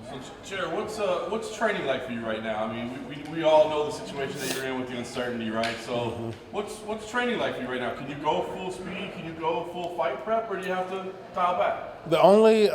So, Jared, what's training like for you right now? I mean, we all know the situation that you're in with the uncertainty, right? So, what's training like for you right now? Can you go full speed? Can you go full fight prep, or do you have to dial back? The only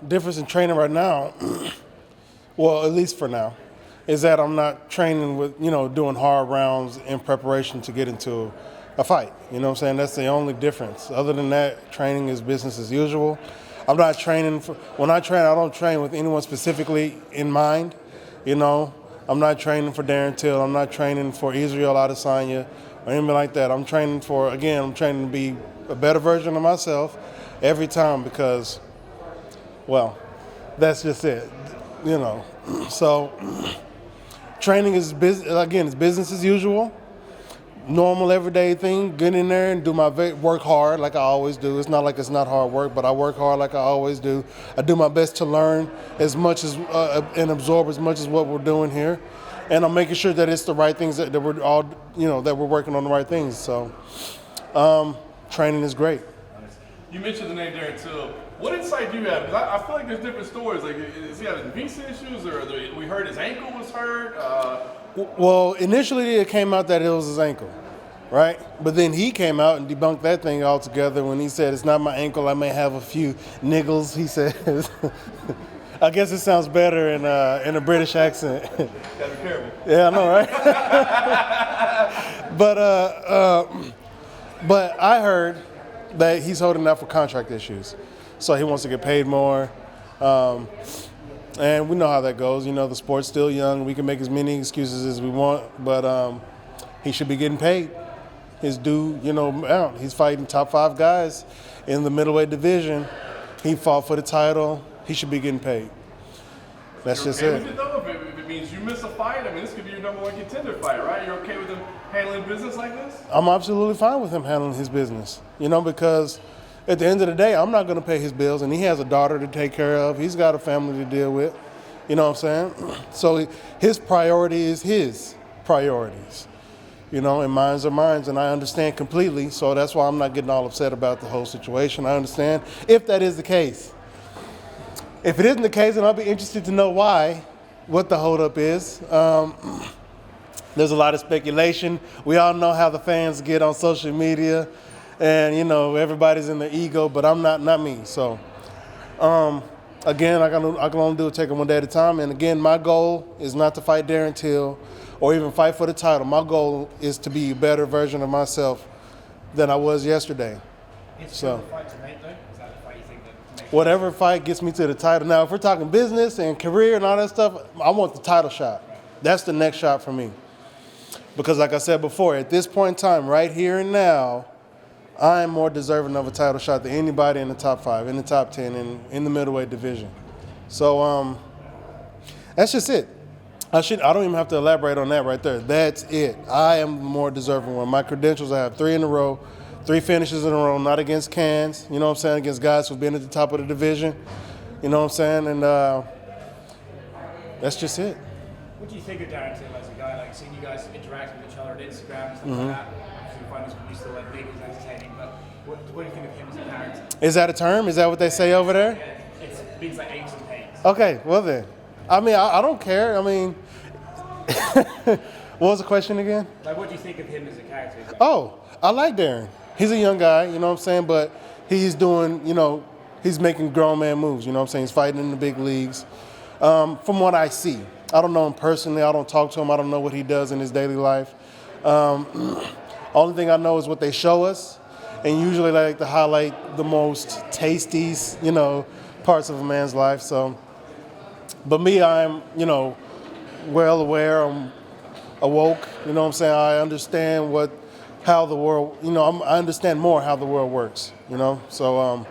difference in training right now, well, at least for now, is that I'm not training with, doing hard rounds in preparation to get into a fight. You know what I'm saying? That's the only difference. Other than that, training is business as usual. I'm not training when I train, I don't train with anyone specifically in mind. I'm not training for Darren Till. I'm not training for Israel Adesanya or anything like that. I'm training to be a better version of myself every time because, well, that's just it, So training is it's business as usual. Normal everyday thing, get in there and do my work hard like I always do. It's not like it's not hard work, but I work hard like I always do. I do my best to learn as much as and absorb as much as what we're doing here, and I'm making sure that it's the right things that we're all that we're working on the right things. So training is great. You mentioned the name Darren Till. What insight do you have? Because I feel like there's different stories. Like, is he having visa issues, or we heard his ankle was hurt? Well, initially it came out that it was his ankle, right? But then he came out and debunked that thing altogether when he said, it's not my ankle, I may have a few niggles, he says. I guess it sounds better in a British accent. Gotta be careful. Yeah, I know, right? But I heard that he's holding out for contract issues. So he wants to get paid more. And we know how that goes. The sport's still young. We can make as many excuses as we want, but he should be getting paid. His due, amount. He's fighting top 5 guys in the middleweight division. He fought for the title. He should be getting paid. That's just it. it. Though? If it means you miss a fight, this could be your number 1 contender fight, right? You're okay with him handling business like this? I'm absolutely fine with him handling his business, because at the end of the day, I'm not going to pay his bills, and he has a daughter to take care of. He's got a family to deal with. You know what I'm saying? So his priority is his priorities, and mine's are mine's, and I understand completely. So that's why I'm not getting all upset about the whole situation. I understand if that is the case. If it isn't the case, then I'll be interested to know what the holdup is. There's a lot of speculation. We all know how the fans get on social media. And, everybody's in their ego, but I'm not me. So, again, I can only do it take it one day at a time. And, again, my goal is not to fight Darren Till or even fight for the title. My goal is to be a better version of myself than I was yesterday. It's still a fight to make, though? Is that the fight you think that makes whatever fight gets me to the title. Now, if we're talking business and career and all that stuff, I want the title shot. That's the next shot for me. Because, like I said before, at this point in time, right here and now, I am more deserving of a title shot than anybody in the top 5, in the top 10, in the middleweight division. So that's just it. I don't even have to elaborate on that right there. That's it. I am the more deserving one. My credentials, I have 3 in a row, 3 finishes in a row, not against cans, against guys who've been at the top of the division, and that's just it. What do you think of Darren Till as a guy? Like, seeing you guys interact with each other on Instagram and stuff like that? Obviously, the fighters we still like big is entertaining, but what do you think of him as a character? Is that a term? Is that what they say over there? Yeah, it means like aches and pains. Okay, well then. I don't care. What was the question again? Like, what do you think of him as a character? Oh, I like Darren. He's a young guy, but he's doing, he's making grown man moves, He's fighting in the big leagues. From what I see. I don't know him personally. I don't talk to him. I don't know what he does in his daily life. Only thing I know is what they show us, and usually they like to highlight the most tasty, parts of a man's life. So, but me, I'm, well aware. I'm awoke. I understand how the world, I understand more how the world works. So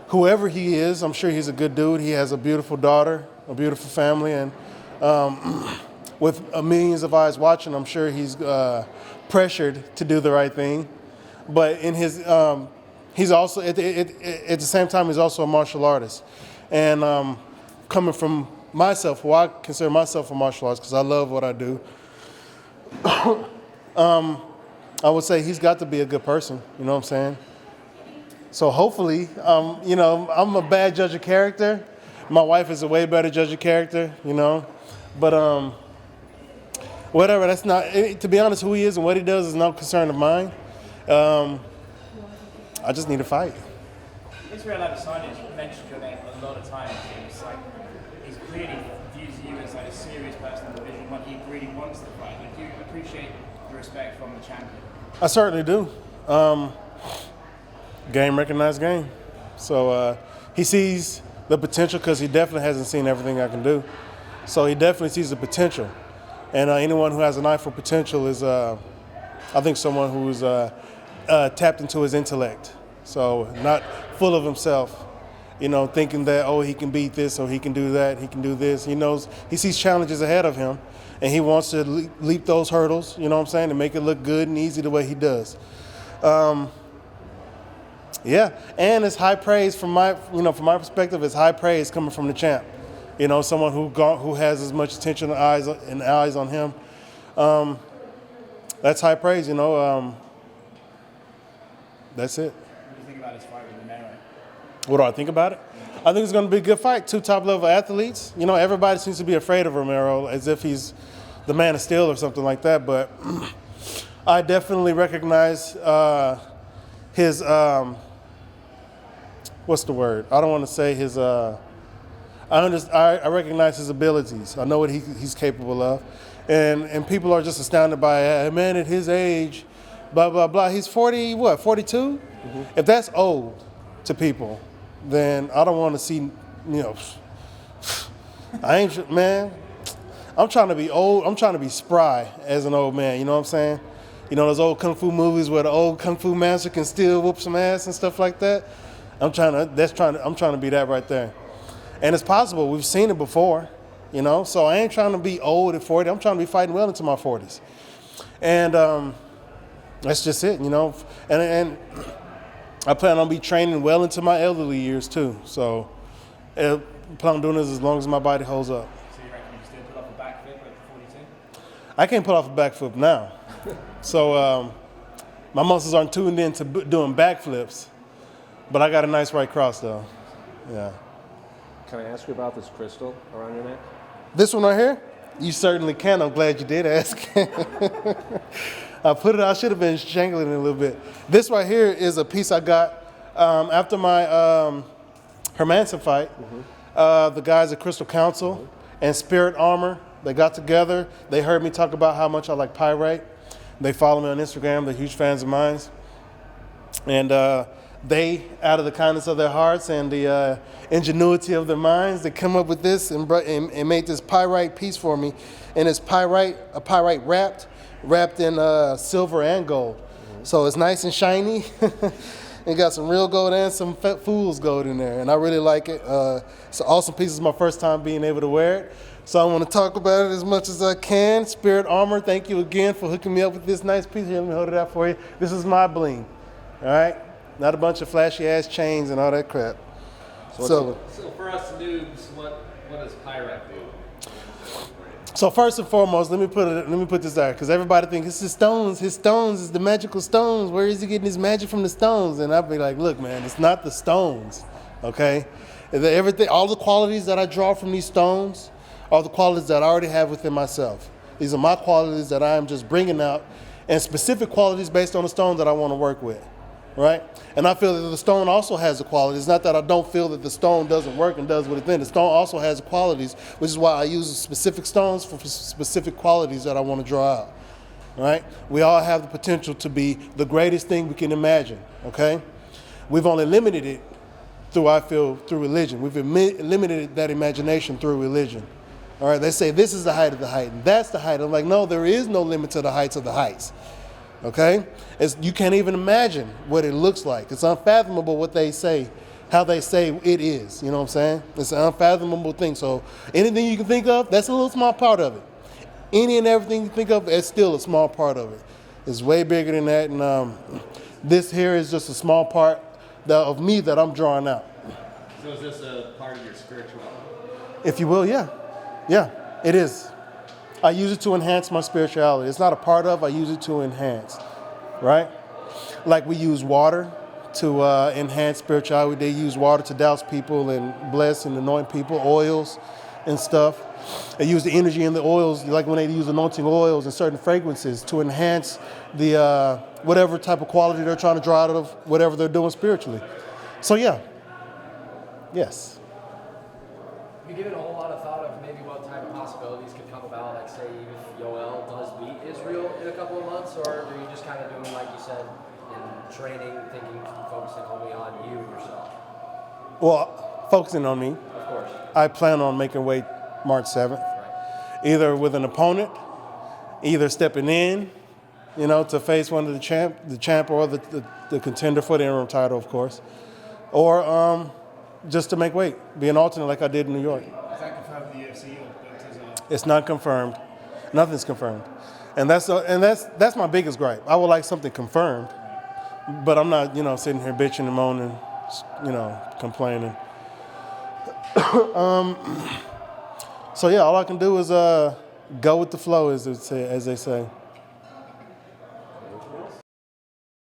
whoever he is, I'm sure he's a good dude. He has a beautiful daughter, a beautiful family, and with millions of eyes watching, I'm sure he's pressured to do the right thing. But in his, he's also at the same time he's also a martial artist, and coming from myself, who I consider myself a martial artist because I love what I do. I would say he's got to be a good person. You know what I'm saying? So hopefully, I'm a bad judge of character, My wife is a way better judge of character, you know. But whatever. That's not. To be honest, who he is and what he does is no concern of mine. I just need to fight. Israel Adesanya mentioned your name a lot of times. It's like he's clearly views you as like a serious person in the division, like he really wants to fight. Like, do you appreciate the respect from the champion? I certainly do. Game recognized game. So he sees the potential because he definitely hasn't seen everything I can do. So he definitely sees the potential. And anyone who has an eye for potential is, I think, someone who's tapped into his intellect. So not full of himself, you know, thinking that, oh, he can beat this or he can do that, he can do this. He knows, he sees challenges ahead of him, and he wants to leap those hurdles, you know what I'm saying, and make it look good and easy the way he does. Yeah, and it's high praise from my perspective. It's high praise coming from the champ. You know, someone who has as much attention and eyes on him. That's high praise. You know, that's it. What do you think about his fight with Romero? What do I think about it? I think it's going to be a good fight. Two top-level athletes. You know, everybody seems to be afraid of Romero as if he's the man of steel or something like that. But I definitely recognize his what's the word? I don't want to say his. I recognize his abilities. I know what he's capable of, and people are just astounded by a man at his age, blah blah blah. He's 40, what, 42? Mm-hmm. If that's old to people, then I don't want to see. You know, I ain't, man. I'm trying to be old. I'm trying to be spry as an old man. You know what I'm saying? You know those old kung fu movies where the old kung fu master can still whoop some ass and stuff like that. I'm trying to be that right there. And it's possible. We've seen it before, you know. So I ain't trying to be old at 40. I'm trying to be fighting well into my 40s. And that's just it, you know. And I plan on be training well into my elderly years too. So I plan on doing this as long as my body holds up. So you reckon you can still pull off a backflip at 42? I can't pull off a backflip now. So my muscles aren't tuned in to doing backflips. But I got a nice right cross though. Yeah. Can I ask you about this crystal around your neck? This one right here? You certainly can. I'm glad you did ask. I should have been strangling it a little bit. This right here is a piece I got after my Hermanson fight. Mm-hmm. The guys at Crystal Council and Spirit Armor, they got together. They heard me talk about how much I like pyrite. They follow me on Instagram. They're huge fans of mine. And they, out of the kindness of their hearts and the ingenuity of their minds, they come up with this and made this pyrite piece for me. And it's a pyrite wrapped in silver and gold. Mm-hmm. So it's nice and shiny. It got some real gold and some fool's gold in there. And I really like it. It's an awesome piece. It's my first time being able to wear it. So I want to talk about it as much as I can. Spirit Armor, thank you again for hooking me up with this nice piece. Here, let me hold it out for you. This is my bling. All right? Not a bunch of flashy ass chains and all that crap. So for us noobs, what does pyrite do? So first and foremost, let me put this out because everybody thinks it's his stones. His stones is the magical stones. Where is he getting his magic from the stones? And I'll be like, look, man, it's not the stones, okay? Everything, all the qualities that I draw from these stones are the qualities that I already have within myself. These are my qualities that I am just bringing out, and specific qualities based on the stone that I want to work with. Right? And I feel that the stone also has the qualities. It's not that I don't feel that the stone doesn't work and does what it does. The stone also has the qualities, which is why I use specific stones for specific qualities that I want to draw out. Right? We all have the potential to be the greatest thing we can imagine. Okay? We've only limited it through religion. We've limited that imagination through religion. All right? They say this is the height of the height, and that's the height. I'm like, no, there is no limit to the heights of the heights. Okay? You can't even imagine what it looks like. It's unfathomable what they say, how they say it is. You know what I'm saying? It's an unfathomable thing. So anything you can think of, that's a little small part of it. Any and everything you think of, it's still a small part of it. It's way bigger than that. And this here is just a small part of me that I'm drawing out. So is this a part of your spirituality? If you will, yeah. Yeah, it is. I use it to enhance my spirituality. It's not a part of, I use it to enhance, right? Like we use water to enhance spirituality. They use water to douse people and bless and anoint people, oils and stuff. They use the energy in the oils, like when they use anointing oils and certain fragrances to enhance the whatever type of quality they're trying to draw out of whatever they're doing spiritually. So yeah, yes. Have you given a whole lot of thought of maybe what type of possibilities could come about, like say if Yoel does beat Israel in a couple of months, or are you just kind of doing, like you said, in training, thinking, focusing only on you and yourself? Well, focusing on me. Of course. I plan on making weight March 7th, Right. either with an opponent, either stepping in, to face one of the champ or the contender for the interim title, of course, or just to make weight, be an alternate like I did in New York. Is that confirmed with the UFC or It's not confirmed. Nothing's confirmed, and that's my biggest gripe. I would like something confirmed, but I'm not, sitting here bitching and moaning, complaining. So yeah, all I can do is go with the flow, as they say.